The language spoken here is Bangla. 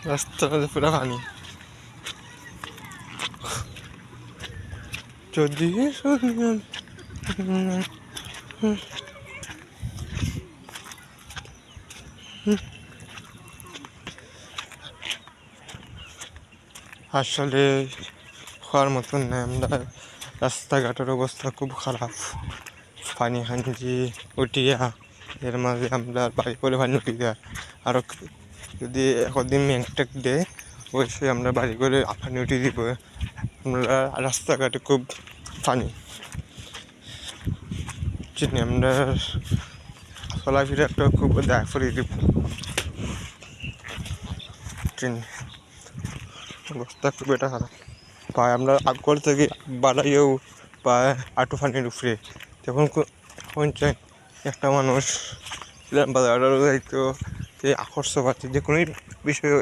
রাস্তার মধ্যে পুরো পানি। যদি আসলে হওয়ার মতন নয়। আমরা রাস্তাঘাটের অবস্থা খুব খারাপ, পানি হাঞ্জি উঠিয়া এর মাঝে আমরা বাড়ি করে পানি উঠি যায়। আরও যদি একদিন মেঘটেক দেয় অবশ্যই আমরা বাড়ি করে পানি উঠিয়ে দিব। আমরা রাস্তাঘাটে খুব পানি চিনি, আমরা চলাফেরাটা খুব দেখা করে দিব চিনি, অবস্থা খুব এটা খারাপ। প্রায় আমরা আগর থেকে বাড়াইও প্রায় আঁটু পানির উপরে। তখন চাই একটা মানুষ বাজারও যাইতো, যে আকর্ষণ পাচ্ছে যে কোনো বিষয়ে